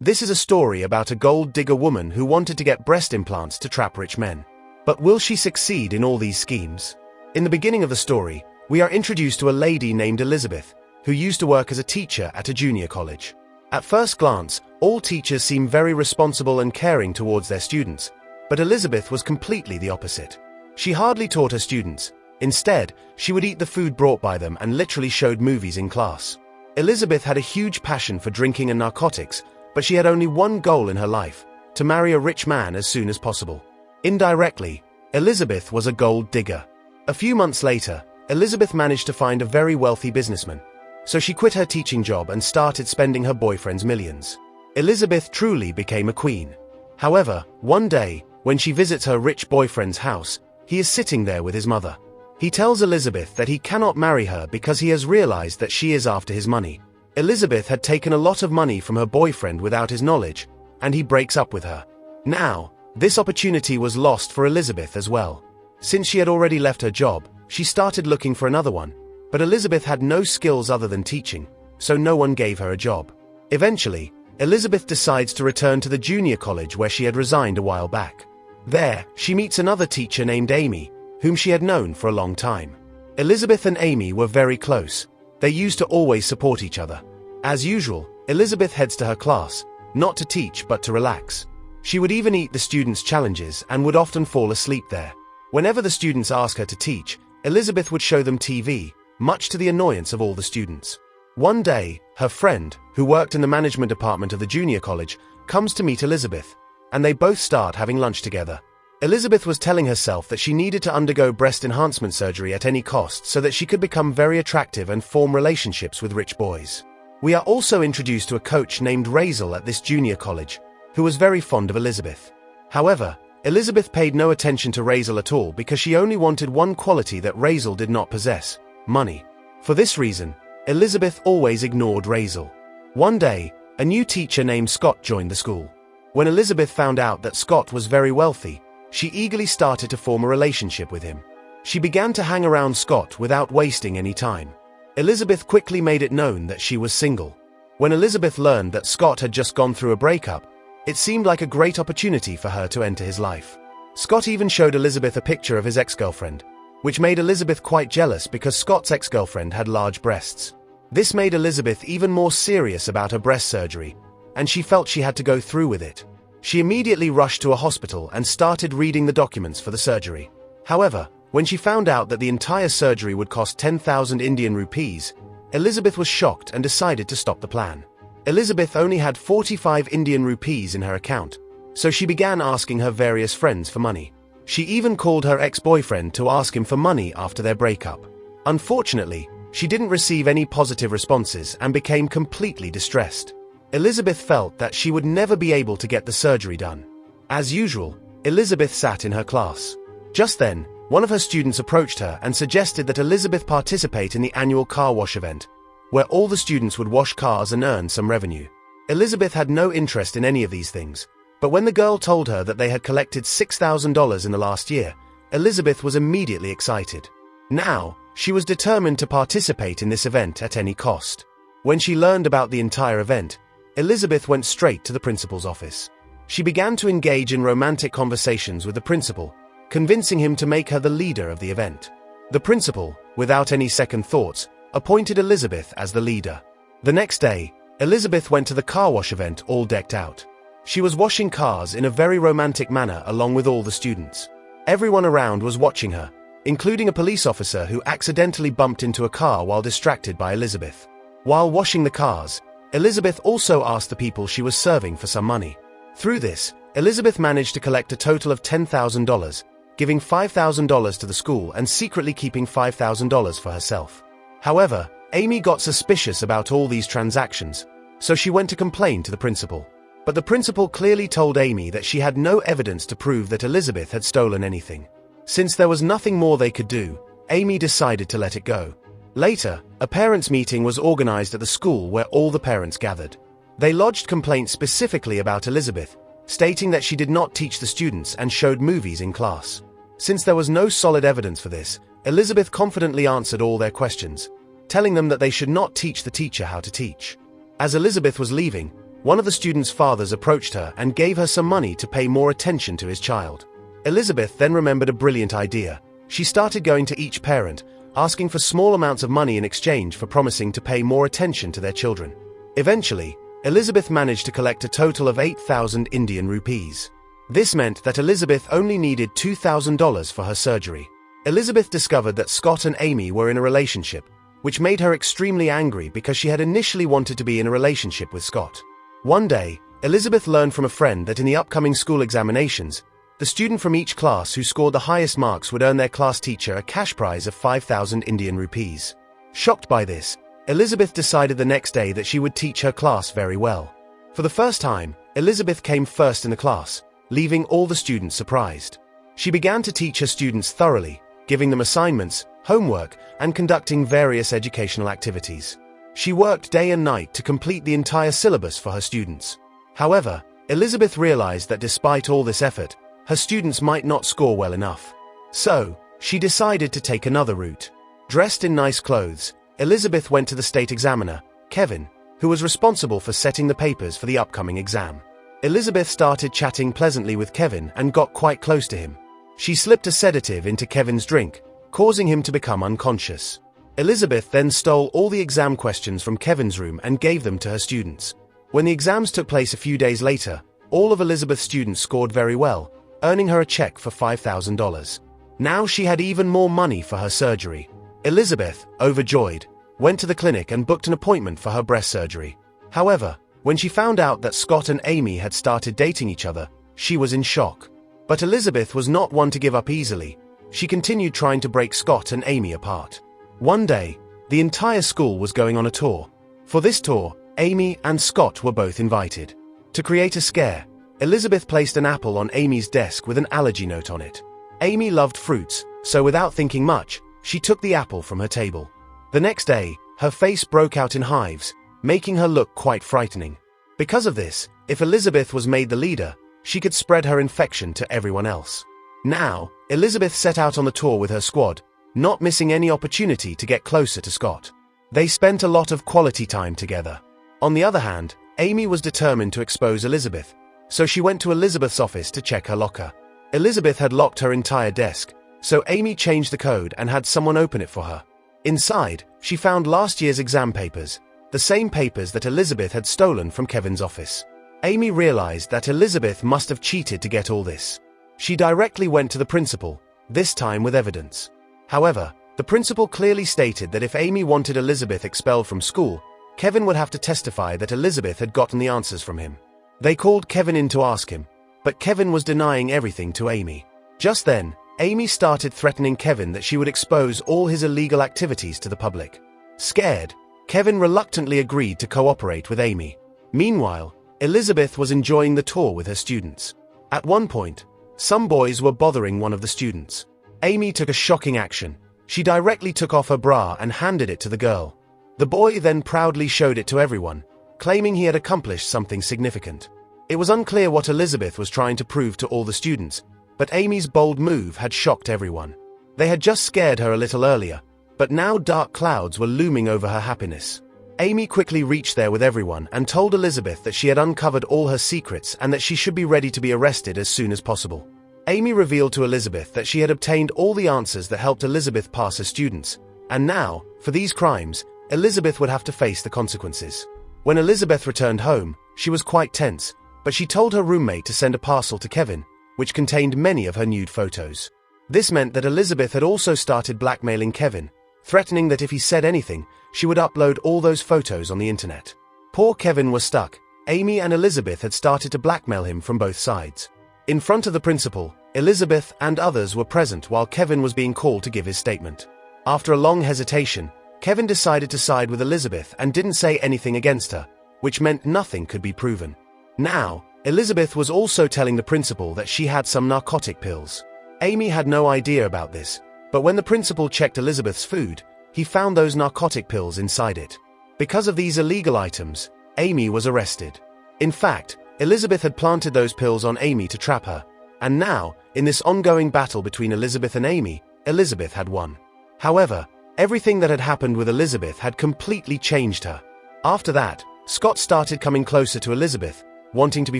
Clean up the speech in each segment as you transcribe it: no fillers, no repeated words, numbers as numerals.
This is a story about a gold digger woman who wanted to get breast implants to trap rich men. But will she succeed in all these schemes? In the beginning of the story, we are introduced to a lady named Elizabeth, who used to work as a teacher at a junior college. At first glance, all teachers seem very responsible and caring towards their students, but Elizabeth was completely the opposite. She hardly taught her students. Instead, she would eat the food brought by them and literally showed movies in class. Elizabeth had a huge passion for drinking and narcotics, but she had only one goal in her life: to marry a rich man as soon as possible. Indirectly, Elizabeth was a gold digger. A few months later, Elizabeth managed to find a very wealthy businessman. So she quit her teaching job and started spending her boyfriend's millions. Elizabeth truly became a queen. However, one day, when she visits her rich boyfriend's house, he is sitting there with his mother. He tells Elizabeth that he cannot marry her because he has realized that she is after his money. Elizabeth had taken a lot of money from her boyfriend without his knowledge, and he breaks up with her. Now, this opportunity was lost for Elizabeth as well. Since she had already left her job, she started looking for another one, but Elizabeth had no skills other than teaching, so no one gave her a job. Eventually, Elizabeth decides to return to the junior college where she had resigned a while back. There, she meets another teacher named Amy, whom she had known for a long time. Elizabeth and Amy were very close. They used to always support each other. As usual, Elizabeth heads to her class, not to teach but to relax. She would even eat the students' challenges and would often fall asleep there. Whenever the students ask her to teach, Elizabeth would show them TV, much to the annoyance of all the students. One day, her friend, who worked in the management department of the junior college, comes to meet Elizabeth, and they both start having lunch together. Elizabeth was telling herself that she needed to undergo breast enhancement surgery at any cost so that she could become very attractive and form relationships with rich boys. We are also introduced to a coach named Razel at this junior college, who was very fond of Elizabeth. However, Elizabeth paid no attention to Razel at all because she only wanted one quality that Razel did not possess: money. For this reason, Elizabeth always ignored Razel. One day, a new teacher named Scott joined the school. When Elizabeth found out that Scott was very wealthy, she eagerly started to form a relationship with him. She began to hang around Scott without wasting any time. Elizabeth quickly made it known that she was single. When Elizabeth learned that Scott had just gone through a breakup, it seemed like a great opportunity for her to enter his life. Scott even showed Elizabeth a picture of his ex-girlfriend, which made Elizabeth quite jealous because Scott's ex-girlfriend had large breasts. This made Elizabeth even more serious about her breast surgery, and she felt she had to go through with it. She immediately rushed to a hospital and started reading the documents for the surgery. However, when she found out that the entire surgery would cost 10,000 Indian rupees, Elizabeth was shocked and decided to stop the plan. Elizabeth only had 45 Indian rupees in her account, so she began asking her various friends for money. She even called her ex-boyfriend to ask him for money after their breakup. Unfortunately, she didn't receive any positive responses and became completely distressed. Elizabeth felt that she would never be able to get the surgery done. As usual, Elizabeth sat in her class. Just then, one of her students approached her and suggested that Elizabeth participate in the annual car wash event, where all the students would wash cars and earn some revenue. Elizabeth had no interest in any of these things, but when the girl told her that they had collected $6,000 in the last year, Elizabeth was immediately excited. Now, she was determined to participate in this event at any cost. When she learned about the entire event, Elizabeth went straight to the principal's office. She began to engage in romantic conversations with the principal, convincing him to make her the leader of the event. The principal, without any second thoughts, appointed Elizabeth as the leader. The next day, Elizabeth went to the car wash event all decked out. She was washing cars in a very romantic manner along with all the students. Everyone around was watching her, including a police officer who accidentally bumped into a car while distracted by Elizabeth. While washing the cars, Elizabeth also asked the people she was serving for some money. Through this, Elizabeth managed to collect a total of $10,000, giving $5,000 to the school and secretly keeping $5,000 for herself. However, Amy got suspicious about all these transactions, so she went to complain to the principal. But the principal clearly told Amy that she had no evidence to prove that Elizabeth had stolen anything. Since there was nothing more they could do, Amy decided to let it go. Later, a parents' meeting was organized at the school where all the parents gathered. They lodged complaints specifically about Elizabeth, stating that she did not teach the students and showed movies in class. Since there was no solid evidence for this, Elizabeth confidently answered all their questions, telling them that they should not teach the teacher how to teach. As Elizabeth was leaving, one of the student's fathers approached her and gave her some money to pay more attention to his child. Elizabeth then remembered a brilliant idea. She started going to each parent, asking for small amounts of money in exchange for promising to pay more attention to their children. Eventually, Elizabeth managed to collect a total of 8,000 Indian rupees. This meant that Elizabeth only needed $2,000 for her surgery. Elizabeth discovered that Scott and Amy were in a relationship, which made her extremely angry because she had initially wanted to be in a relationship with Scott. One day, Elizabeth learned from a friend that in the upcoming school examinations, the student from each class who scored the highest marks would earn their class teacher a cash prize of 5,000 Indian rupees. Shocked by this, Elizabeth decided the next day that she would teach her class very well. For the first time, Elizabeth came first in the class, leaving all the students surprised. She began to teach her students thoroughly, giving them assignments, homework, and conducting various educational activities. She worked day and night to complete the entire syllabus for her students. However, Elizabeth realized that despite all this effort, her students might not score well enough. So, she decided to take another route. Dressed in nice clothes, Elizabeth went to the state examiner, Kevin, who was responsible for setting the papers for the upcoming exam. Elizabeth started chatting pleasantly with Kevin and got quite close to him. She slipped a sedative into Kevin's drink, causing him to become unconscious. Elizabeth then stole all the exam questions from Kevin's room and gave them to her students. When the exams took place a few days later, all of Elizabeth's students scored very well, earning her a check for $5,000. Now she had even more money for her surgery. Elizabeth, overjoyed, went to the clinic and booked an appointment for her breast surgery. However, when she found out that Scott and Amy had started dating each other, she was in shock. But Elizabeth was not one to give up easily. She continued trying to break Scott and Amy apart. One day, the entire school was going on a tour. For this tour, Amy and Scott were both invited. To create a scare, Elizabeth placed an apple on Amy's desk with an allergy note on it. Amy loved fruits, so without thinking much, she took the apple from her table. The next day, her face broke out in hives, making her look quite frightening. Because of this, if Elizabeth was made the leader, she could spread her infection to everyone else. Now, Elizabeth set out on the tour with her squad, not missing any opportunity to get closer to Scott. They spent a lot of quality time together. On the other hand, Amy was determined to expose Elizabeth, so she went to Elizabeth's office to check her locker. Elizabeth had locked her entire desk, so Amy changed the code and had someone open it for her. Inside, she found last year's exam papers, the same papers that Elizabeth had stolen from Kevin's office. Amy realized that Elizabeth must have cheated to get all this. She directly went to the principal, this time with evidence. However, the principal clearly stated that if Amy wanted Elizabeth expelled from school, Kevin would have to testify that Elizabeth had gotten the answers from him. They called Kevin in to ask him, but Kevin was denying everything to Amy. Just then, Amy started threatening Kevin that she would expose all his illegal activities to the public. Scared, Kevin reluctantly agreed to cooperate with Amy. Meanwhile, Elizabeth was enjoying the tour with her students. At one point, some boys were bothering one of the students. Amy took a shocking action. She directly took off her bra and handed it to the girl. The boy then proudly showed it to everyone, claiming he had accomplished something significant. It was unclear what Elizabeth was trying to prove to all the students, but Amy's bold move had shocked everyone. They had just scared her a little earlier, but now dark clouds were looming over her happiness. Amy quickly reached there with everyone and told Elizabeth that she had uncovered all her secrets and that she should be ready to be arrested as soon as possible. Amy revealed to Elizabeth that she had obtained all the answers that helped Elizabeth pass her students, and now, for these crimes, Elizabeth would have to face the consequences. When Elizabeth returned home, she was quite tense, but she told her roommate to send a parcel to Kevin, which contained many of her nude photos. This meant that Elizabeth had also started blackmailing Kevin, threatening that if he said anything, she would upload all those photos on the internet. Poor Kevin was stuck. Amy and Elizabeth had started to blackmail him from both sides. In front of the principal, Elizabeth and others were present while Kevin was being called to give his statement. After a long hesitation, Kevin decided to side with Elizabeth and didn't say anything against her, which meant nothing could be proven. Now, Elizabeth was also telling the principal that she had some narcotic pills. Amy had no idea about this, but when the principal checked Elizabeth's food, he found those narcotic pills inside it. Because of these illegal items, Amy was arrested. In fact, Elizabeth had planted those pills on Amy to trap her, and now, in this ongoing battle between Elizabeth and Amy, Elizabeth had won. However, everything that had happened with Elizabeth had completely changed her. After that, Scott started coming closer to Elizabeth, wanting to be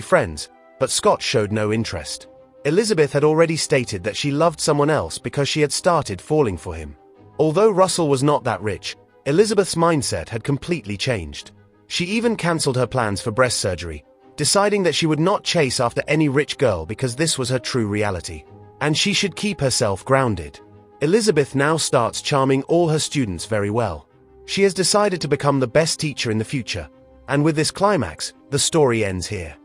friends, but Scott showed no interest. Elizabeth had already stated that she loved someone else because she had started falling for him. Although Russell was not that rich, Elizabeth's mindset had completely changed. She even cancelled her plans for breast surgery, deciding that she would not chase after any rich girl because this was her true reality, and she should keep herself grounded. Elizabeth now starts charming all her students very well. She has decided to become the best teacher in the future, and with this climax, the story ends here.